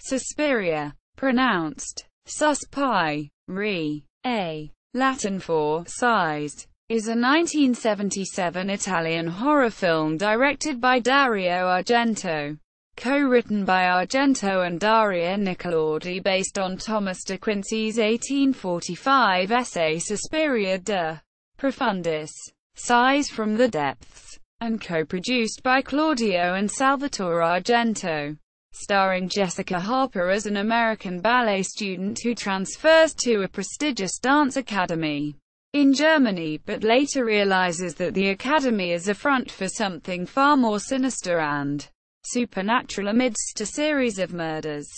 Suspiria, pronounced susઃpi.ri.a, Latin for sized, is a 1977 Italian horror film directed by Dario Argento, co-written by Argento and Daria Nicolodi, based on Thomas De Quincey's 1845 essay Suspiria de Profundis, Sighs from the Depths, and co-produced by Claudio and Salvatore Argento, starring Jessica Harper as an American ballet student who transfers to a prestigious dance academy in Germany, but later realizes that the academy is a front for something far more sinister and supernatural amidst a series of murders.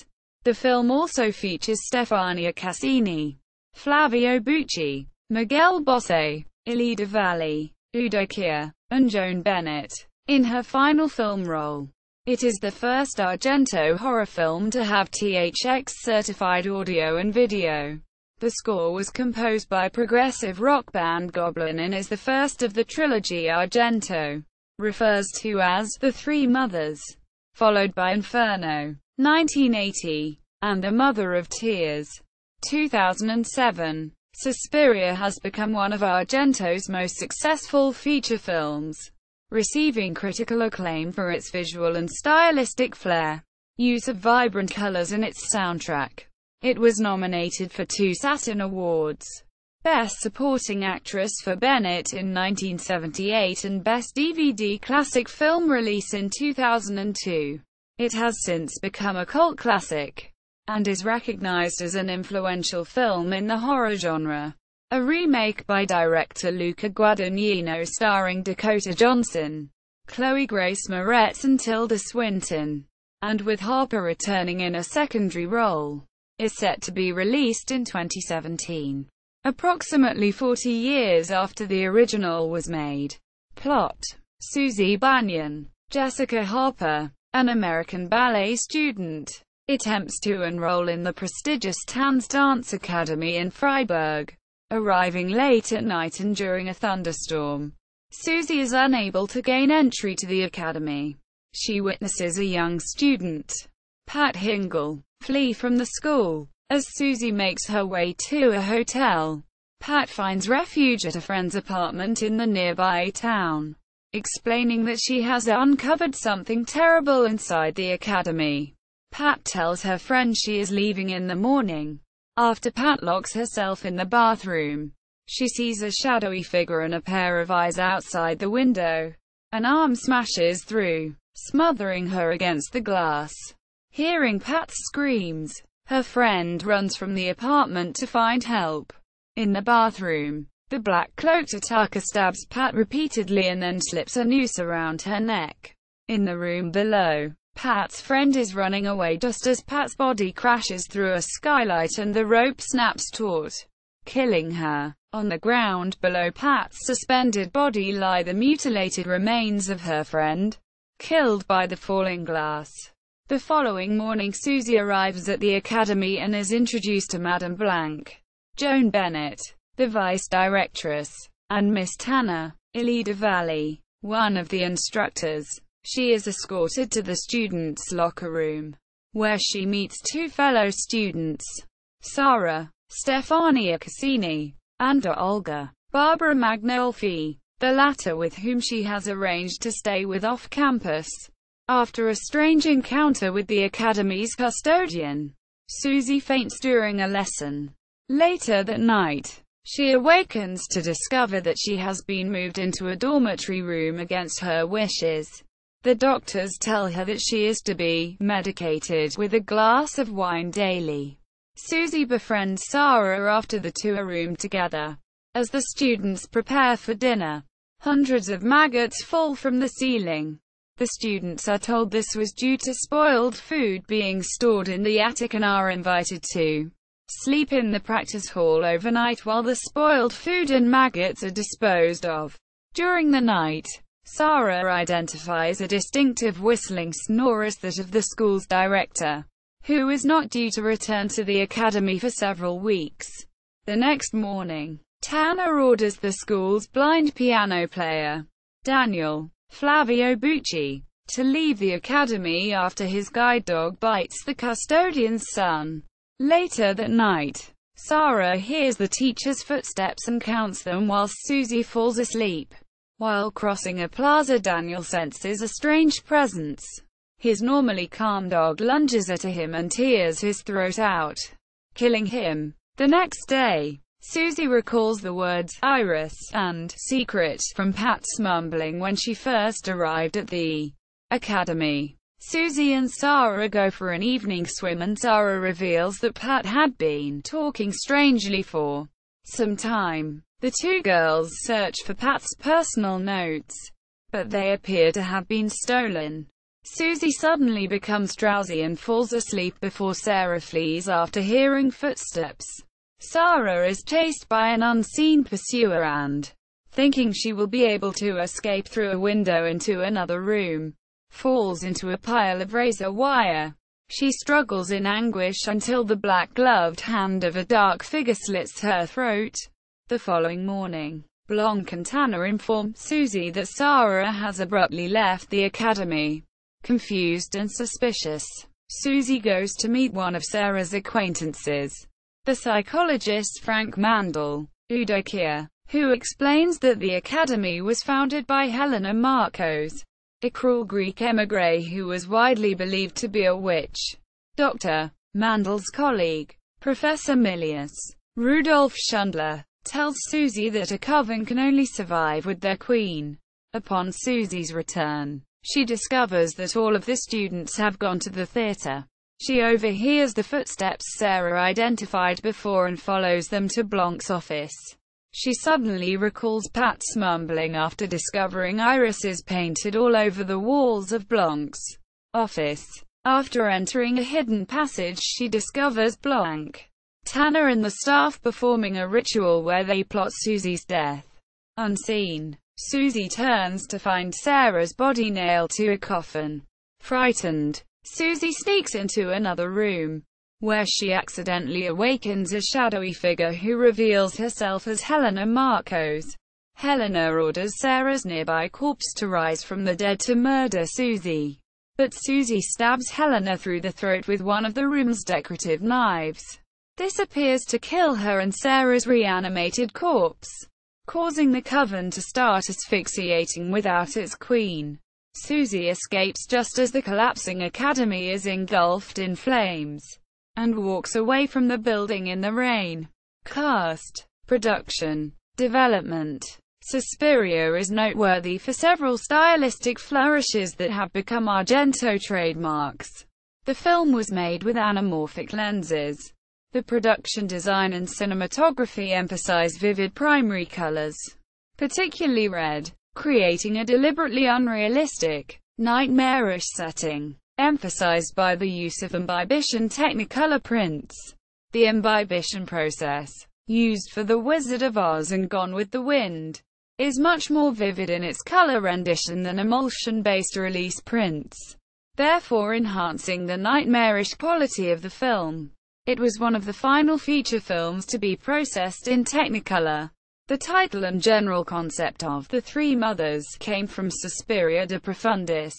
The film also features Stefania Casini, Flavio Bucci, Miguel Bosé, Alida Valli, Udo Kier, and Joan Bennett in her final film role. It is the first Argento horror film to have THX-certified audio and video. The score was composed by progressive rock band Goblin and is the first of the trilogy Argento refers to as The Three Mothers, followed by Inferno, 1980, and The Mother of Tears, 2007. Suspiria has become one of Argento's most successful feature films, receiving critical acclaim for its visual and stylistic flair, use of vibrant colors in its soundtrack. It was nominated for 2 Saturn Awards, Best Supporting Actress for Bennett in 1978 and Best DVD Classic Film Release in 2002. It has since become a cult classic, and is recognized as an influential film in the horror genre. A remake by director Luca Guadagnino starring Dakota Johnson, Chloe Grace Moretz and Tilda Swinton, and with Harper returning in a secondary role, is set to be released in 2017, approximately 40 years after the original was made. Plot: Susie Banyan, Jessica Harper, an American ballet student, attempts to enroll in the prestigious Tanz Dance Academy in Freiburg. Arriving late at night and during a thunderstorm, Susie is unable to gain entry to the academy. She witnesses a young student, Pat Hingle, flee from the school. As Susie makes her way to a hotel, Pat finds refuge at a friend's apartment in the nearby town, explaining that she has uncovered something terrible inside the academy. Pat tells her friend she is leaving in the morning. After Pat locks herself in the bathroom, she sees a shadowy figure and a pair of eyes outside the window. An arm smashes through, smothering her against the glass. Hearing Pat's screams, her friend runs from the apartment to find help. In the bathroom, the black-cloaked attacker stabs Pat repeatedly and then slips a noose around her neck. In the room below, Pat's friend is running away just as Pat's body crashes through a skylight and the rope snaps taut, killing her. On the ground below Pat's suspended body lie the mutilated remains of her friend, killed by the falling glass. The following morning Susie arrives at the academy and is introduced to Madame Blanc, Joan Bennett, the vice-directress, and Miss Tanner, Alida Valli, one of the instructors. She is escorted to the students' locker room, where she meets 2 fellow students, Sarah, Stefania Casini, and Olga, Barbara Magnolfi, the latter with whom she has arranged to stay with off-campus. After a strange encounter with the academy's custodian, Susie faints during a lesson. Later that night, she awakens to discover that she has been moved into a dormitory room against her wishes. The doctors tell her that she is to be medicated with a glass of wine daily. Susie befriends Sarah after the two are roomed together. As the students prepare for dinner, hundreds of maggots fall from the ceiling. The students are told this was due to spoiled food being stored in the attic and are invited to sleep in the practice hall overnight while the spoiled food and maggots are disposed of. During the night, Sarah identifies a distinctive whistling snore as that of the school's director, who is not due to return to the academy for several weeks. The next morning, Tanner orders the school's blind piano player, Daniel, Flavio Bucci, to leave the academy after his guide dog bites the custodian's son. Later that night, Sarah hears the teacher's footsteps and counts them whilst Susie falls asleep. While crossing a plaza, Daniel senses a strange presence. His normally calm dog lunges at him and tears his throat out, killing him. The next day, Susie recalls the words "iris" and "secret" from Pat's mumbling when she first arrived at the academy. Susie and Sarah go for an evening swim, and Sarah reveals that Pat had been talking strangely for some time. The two girls search for Pat's personal notes, but they appear to have been stolen. Susie suddenly becomes drowsy and falls asleep before Sarah flees after hearing footsteps. Sarah is chased by an unseen pursuer and, thinking she will be able to escape through a window into another room, falls into a pile of razor wire. She struggles in anguish until the black-gloved hand of a dark figure slits her throat. The following morning, Blanc and Tanner inform Susie that Sarah has abruptly left the academy. Confused and suspicious, Susie goes to meet one of Sarah's acquaintances, the psychologist Frank Mandel, Udo Kier, who explains that the academy was founded by Helena Marcos, a cruel Greek émigré who was widely believed to be a witch. Dr. Mandel's colleague, Professor Milius Rudolf Schundler, tells Susie that a coven can only survive with their queen. Upon Susie's return, she discovers that all of the students have gone to the theater. She overhears the footsteps Sarah identified before and follows them to Blanc's office. She suddenly recalls Pat's mumbling after discovering irises painted all over the walls of Blanc's office. After entering a hidden passage, she discovers Blanc, Tanner and the staff performing a ritual where they plot Susie's death. Unseen, Susie turns to find Sarah's body nailed to a coffin. Frightened, Susie sneaks into another room, where she accidentally awakens a shadowy figure who reveals herself as Helena Marcos. Helena orders Sarah's nearby corpse to rise from the dead to murder Susie. But Susie stabs Helena through the throat with one of the room's decorative knives. This appears to kill her and Sarah's reanimated corpse, causing the coven to start asphyxiating without its queen. Susie escapes just as the collapsing academy is engulfed in flames, and walks away from the building in the rain. Cast, production, development. Suspiria is noteworthy for several stylistic flourishes that have become Argento trademarks. The film was made with anamorphic lenses. The production design and cinematography emphasize vivid primary colors, particularly red, creating a deliberately unrealistic, nightmarish setting, emphasized by the use of imbibition Technicolor prints. The imbibition process, used for The Wizard of Oz and Gone with the Wind, is much more vivid in its color rendition than emulsion-based release prints, therefore enhancing the nightmarish quality of the film. It was one of the final feature films to be processed in Technicolor. The title and general concept of The Three Mothers came from Suspiria de Profundis,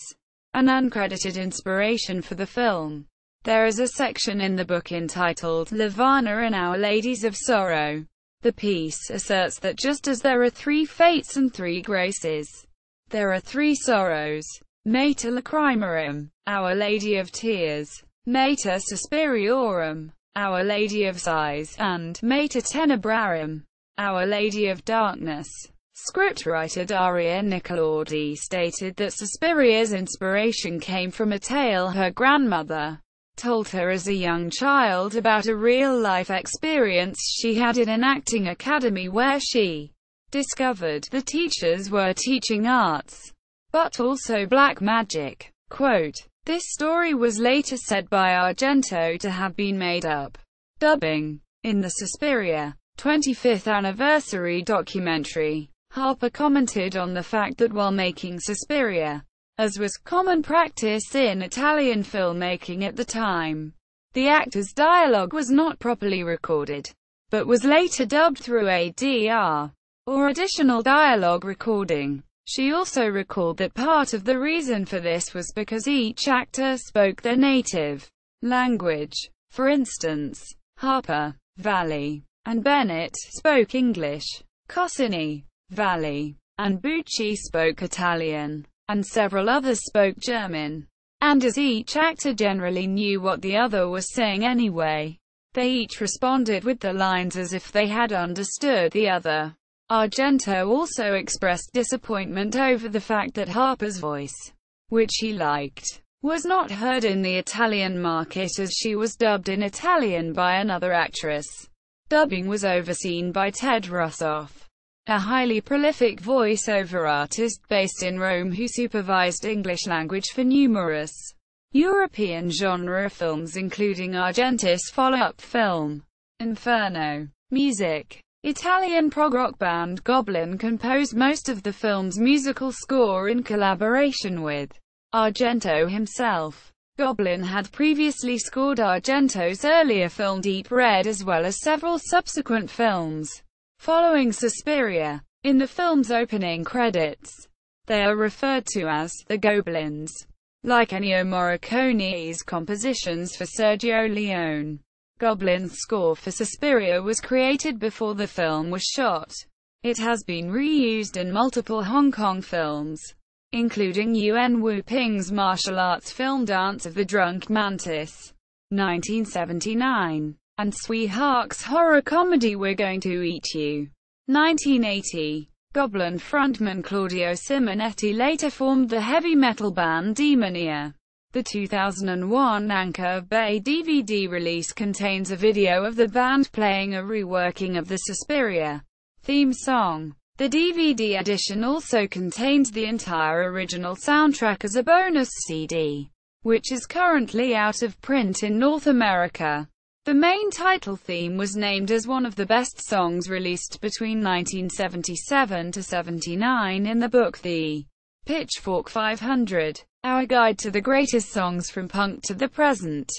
an uncredited inspiration for the film. There is a section in the book entitled Levana and Our Ladies of Sorrow. The piece asserts that just as there are three fates and three graces, there are three sorrows: Mater Lacrimarum, Our Lady of Tears; Mater Suspiriorum, Our Lady of Sighs; and Mater Tenebrarum, Our Lady of Darkness. Scriptwriter Daria Nicolodi stated that Suspiria's inspiration came from a tale her grandmother told her as a young child about a real-life experience she had in an acting academy where she discovered the teachers were teaching arts, but also black magic. Quote, "This story was later said by Argento to have been made up." Dubbing. In the Suspiria 25th anniversary documentary, Harper commented on the fact that while making Suspiria, as was common practice in Italian filmmaking at the time, the actors' dialogue was not properly recorded, but was later dubbed through ADR, or additional dialogue recording. She also recalled that part of the reason for this was because each actor spoke their native language. For instance, Harper, Valli, and Bennett spoke English. Casini, Valli, and Bucci spoke Italian, and several others spoke German. And as each actor generally knew what the other was saying anyway, they each responded with the lines as if they had understood the other. Argento also expressed disappointment over the fact that Harper's voice, which he liked, was not heard in the Italian market as she was dubbed in Italian by another actress. Dubbing was overseen by Ted Russoff, a highly prolific voice-over artist based in Rome who supervised English language for numerous European genre films including Argento's follow-up film, Inferno. Music. Italian prog rock band Goblin composed most of the film's musical score in collaboration with Argento himself. Goblin had previously scored Argento's earlier film Deep Red as well as several subsequent films following Suspiria. In the film's opening credits, they are referred to as the Goblins. Like Ennio Morricone's compositions for Sergio Leone, Goblin's score for Suspiria was created before the film was shot. It has been reused in multiple Hong Kong films, including Yuen Wu Ping's martial arts film Dance of the Drunk Mantis, 1979, and Tsui Hark's horror comedy We're Going to Eat You, 1980. Goblin frontman Claudio Simonetti later formed the heavy metal band Demonia. The 2001 Anchor Bay DVD release contains a video of the band playing a reworking of the Suspiria theme song. The DVD edition also contains the entire original soundtrack as a bonus CD, which is currently out of print in North America. The main title theme was named as one of the best songs released between 1977 to 79 in the book The Pitchfork 500. Our Guide to the Greatest Songs from Punk to the Present,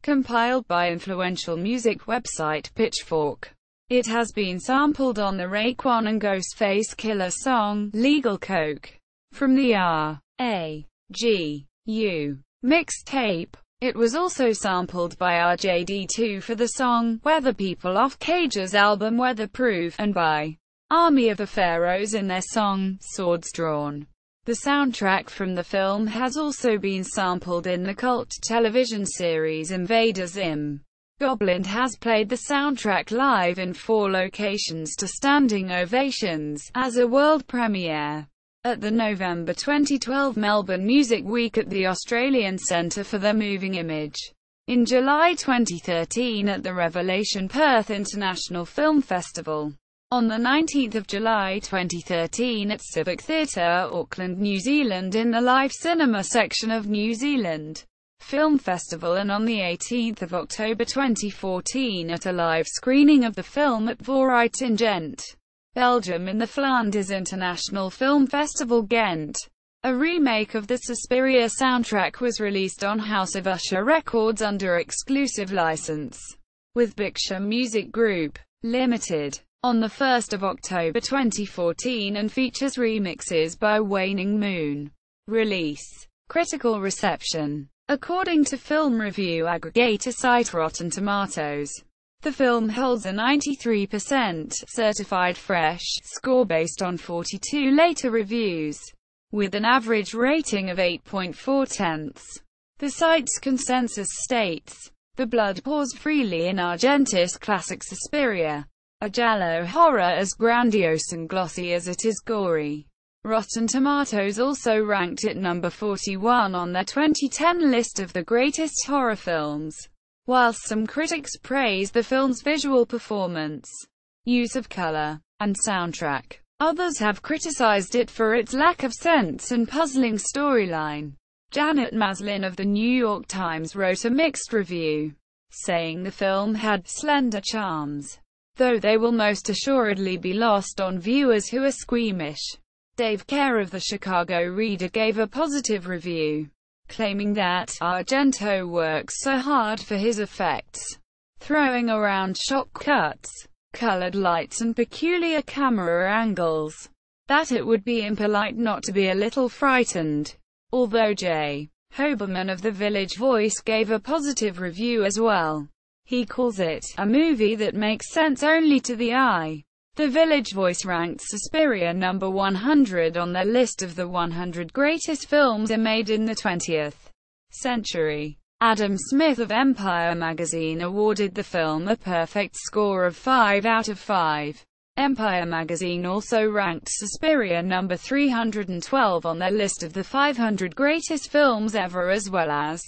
compiled by influential music website Pitchfork. It has been sampled on the Raekwon and Ghostface Killah song, Legal Coke, from the R.A.G.U. mixtape. It was also sampled by RJD2 for the song, Weather People off Cage's album Weatherproof, and by Army of the Pharaohs in their song, Swords Drawn. The soundtrack from the film has also been sampled in the cult television series Invader Zim. Goblin has played the soundtrack live in 4 locations to standing ovations, as a world premiere at the November 2012 Melbourne Music Week at the Australian Centre for the Moving Image, in July 2013 at the Revelation Perth International Film Festival, on the 19th of July 2013 at Civic Theatre, Auckland, New Zealand in the live cinema section of New Zealand Film Festival, and on the 18th of October 2014 at a live screening of the film at Vooruit in Ghent, Belgium in the Flanders International Film Festival Ghent. A remake of the Suspiria soundtrack was released on House of Usher Records under exclusive license with Biksha Music Group Limited on the 1st of October 2014 and features remixes by Waning Moon. Release. Critical reception. According to film review aggregator site Rotten Tomatoes, the film holds a 93% certified fresh score based on 42 later reviews, with an average rating of 8.4. The site's consensus states, "The blood pours freely in Argento's classic Suspiria, a giallo horror as grandiose and glossy as it is gory." Rotten Tomatoes also ranked it number 41 on their 2010 list of the greatest horror films. Whilst some critics praised the film's visual performance, use of color, and soundtrack, others have criticized it for its lack of sense and puzzling storyline. Janet Maslin of The New York Times wrote a mixed review, saying the film had slender charms, though they will most assuredly be lost on viewers who are squeamish. Dave Kerr of the Chicago Reader gave a positive review, claiming that Argento works so hard for his effects, throwing around shock cuts, colored lights and peculiar camera angles, that it would be impolite not to be a little frightened. Although J. Hoberman of The Village Voice gave a positive review as well. He calls it a movie that makes sense only to the eye. The Village Voice ranked Suspiria number 100 on their list of the 100 greatest films made in the 20th century. Adam Smith of Empire magazine awarded the film a perfect score of 5 out of 5. Empire magazine also ranked Suspiria number 312 on their list of the 500 greatest films ever, as well as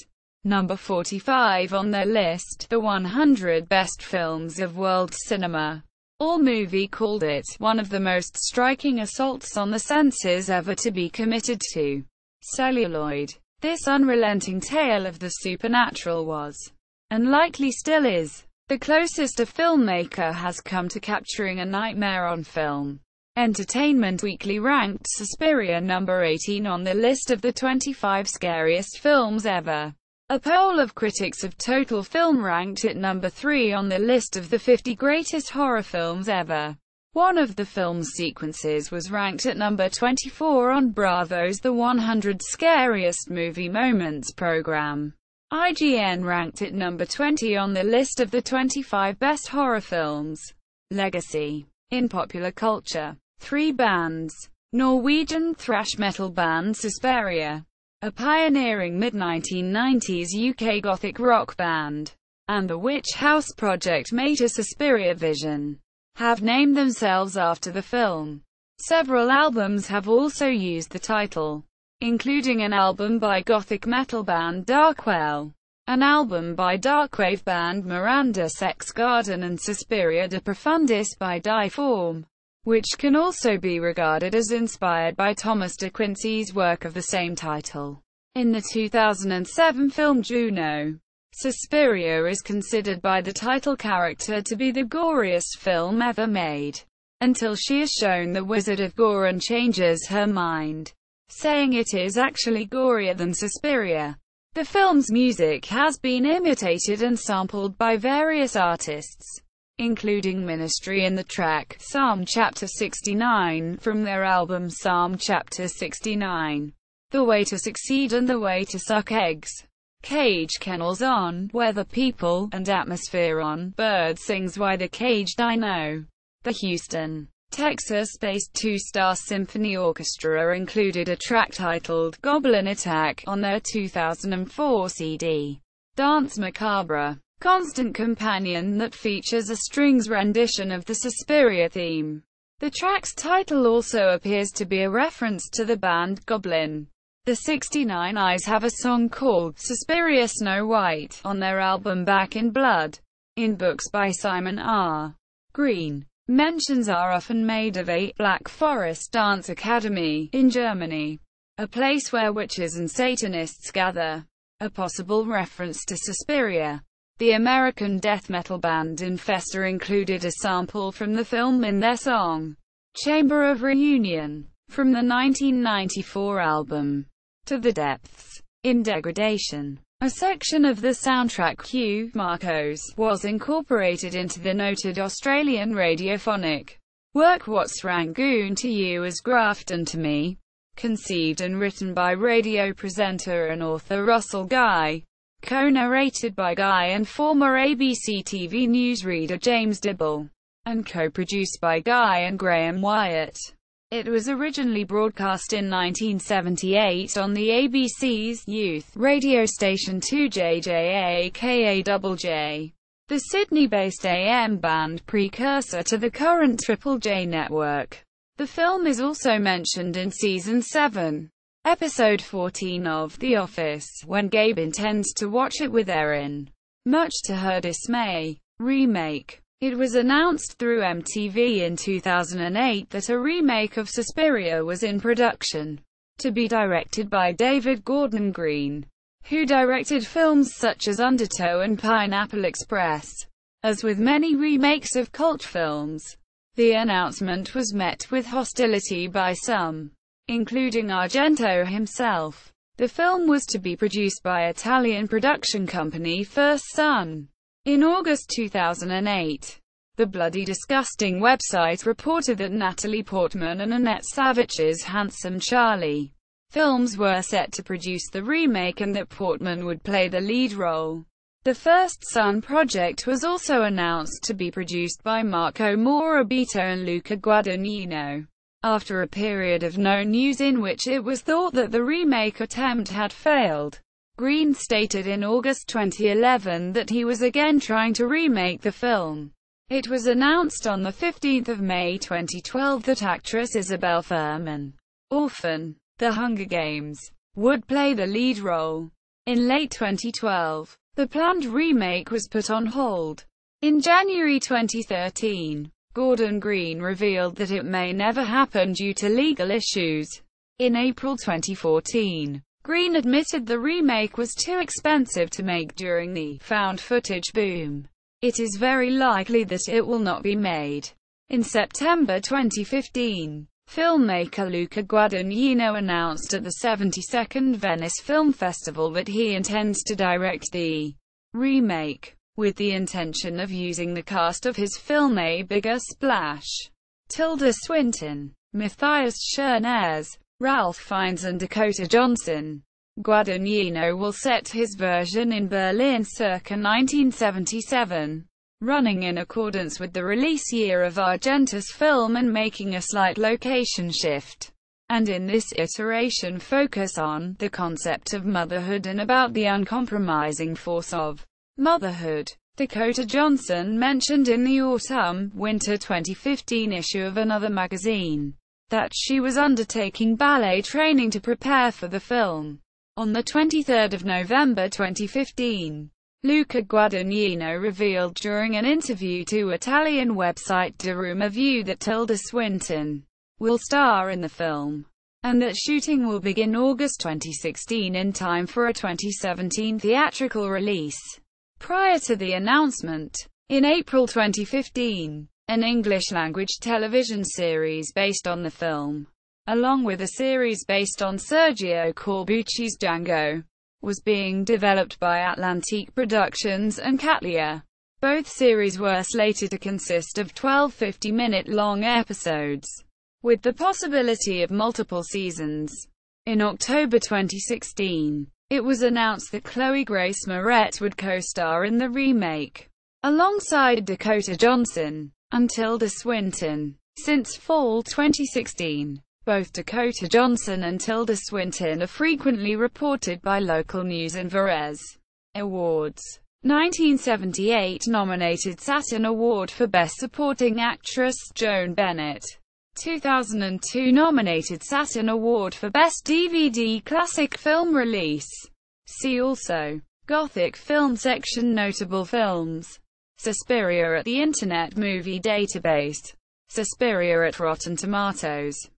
number 45 on their list, the 100 best films of world cinema. AllMovie called it one of the most striking assaults on the senses ever to be committed to celluloid. This unrelenting tale of the supernatural was, and likely still is, the closest a filmmaker has come to capturing a nightmare on film. Entertainment Weekly ranked Suspiria number 18 on the list of the 25 scariest films ever. A poll of critics of Total Film ranked it number 3 on the list of the 50 greatest horror films ever. One of the film's sequences was ranked at number 24 on Bravo's The 100 Scariest Movie Moments program. IGN ranked it number 20 on the list of the 25 best horror films. Legacy. In popular culture, 3 bands. Norwegian thrash metal band Suspiria, a pioneering mid-1990s UK gothic rock band, and the Witch House Project Mater Suspiria Vision, have named themselves after the film. Several albums have also used the title, including an album by gothic metal band Darkwell, an album by darkwave band Miranda Sex Garden, and Suspiria de Profundis by Dieform, which can also be regarded as inspired by Thomas De Quincey's work of the same title. In the 2007 film Juno, Suspiria is considered by the title character to be the goriest film ever made, until she is shown the Wizard of Gore and changes her mind, saying it is actually gorier than Suspiria. The film's music has been imitated and sampled by various artists, including Ministry in the track Psalm Chapter 69 from their album Psalm Chapter 69, The Way to Succeed and The Way to Suck Eggs. Cage Kennels on Weather People, and Atmosphere on Bird Sings Why the Caged I Know. The Houston, Texas-based two-star symphony orchestra included a track titled Goblin Attack on their 2004 CD, Dance Macabre, Constant Companion, that features a strings rendition of the Suspiria theme. The track's title also appears to be a reference to the band Goblin. The 69 Eyes have a song called Suspiria Snow White on their album Back in Blood. In books by Simon R. Green, mentions are often made of a Black Forest Dance Academy in Germany, a place where witches and Satanists gather, a possible reference to Suspiria. The American death metal band Infesta included a sample from the film in their song Chamber of Reunion, from the 1994 album To the Depths. In Degradation, a section of the soundtrack Q Marcos was incorporated into the noted Australian radiophonic work What's Rangoon to You is Grafton to Me, conceived and written by radio presenter and author Russell Guy, co-narrated by Guy and former ABC TV newsreader James Dibble, and co-produced by Guy and Graham Wyatt. It was originally broadcast in 1978 on the ABC's youth radio station 2JJ, the Sydney-based AM band precursor to the current Triple J network. The film is also mentioned in Season 7, Episode 14 of The Office, when Gabe intends to watch it with Erin, much to her dismay. Remake. It was announced through MTV in 2008 that a remake of Suspiria was in production, to be directed by David Gordon Green, who directed films such as Undertow and Pineapple Express. As with many remakes of cult films, the announcement was met with hostility by some, including Argento himself. The film was to be produced by Italian production company First Son. In August 2008, The Bloody Disgusting website reported that Natalie Portman and Annette Savitch's Handsome Charlie films were set to produce the remake and that Portman would play the lead role. The First Son project was also announced to be produced by Marco Morabito and Luca Guadagnino. After a period of no news in which it was thought that the remake attempt had failed, Green stated in August 2011 that he was again trying to remake the film. It was announced on 15 May 2012 that actress Isabelle Fuhrman, Orphan, The Hunger Games, would play the lead role. In late 2012, the planned remake was put on hold. In January 2013, Gordon Green revealed that it may never happen due to legal issues. In April 2014, Green admitted the remake was too expensive to make during the found footage boom. It is very likely that it will not be made. In September 2015, filmmaker Luca Guadagnino announced at the 72nd Venice Film Festival that he intends to direct the remake, with the intention of using the cast of his film A Bigger Splash. Tilda Swinton, Matthias Schoenaerts, Ralph Fiennes and Dakota Johnson. Guadagnino will set his version in Berlin circa 1977, running in accordance with the release year of Argento's film and making a slight location shift, and in this iteration focus on the concept of motherhood and about the uncompromising force of motherhood. Dakota Johnson mentioned in the autumn-winter 2015 issue of Another magazine that she was undertaking ballet training to prepare for the film. On 23 November 2015, Luca Guadagnino revealed during an interview to Italian website The Rumor View that Tilda Swinton will star in the film, and that shooting will begin August 2016 in time for a 2017 theatrical release. Prior to the announcement, in April 2015, an English-language television series based on the film, along with a series based on Sergio Corbucci's Django, was being developed by Atlantique Productions and Catlia. Both series were slated to consist of 12 50-minute-long episodes, with the possibility of multiple seasons. In October 2016, it was announced that Chloe Grace Moretz would co-star in the remake, alongside Dakota Johnson and Tilda Swinton. Since fall 2016, both Dakota Johnson and Tilda Swinton are frequently reported by local news and Varese. Awards. 1978 nominated Saturn Award for Best Supporting Actress, Joan Bennett. 2002 nominated Saturn Award for Best DVD Classic Film Release. See also Gothic Film section. Notable films. Suspiria at the Internet Movie Database. Suspiria at Rotten Tomatoes.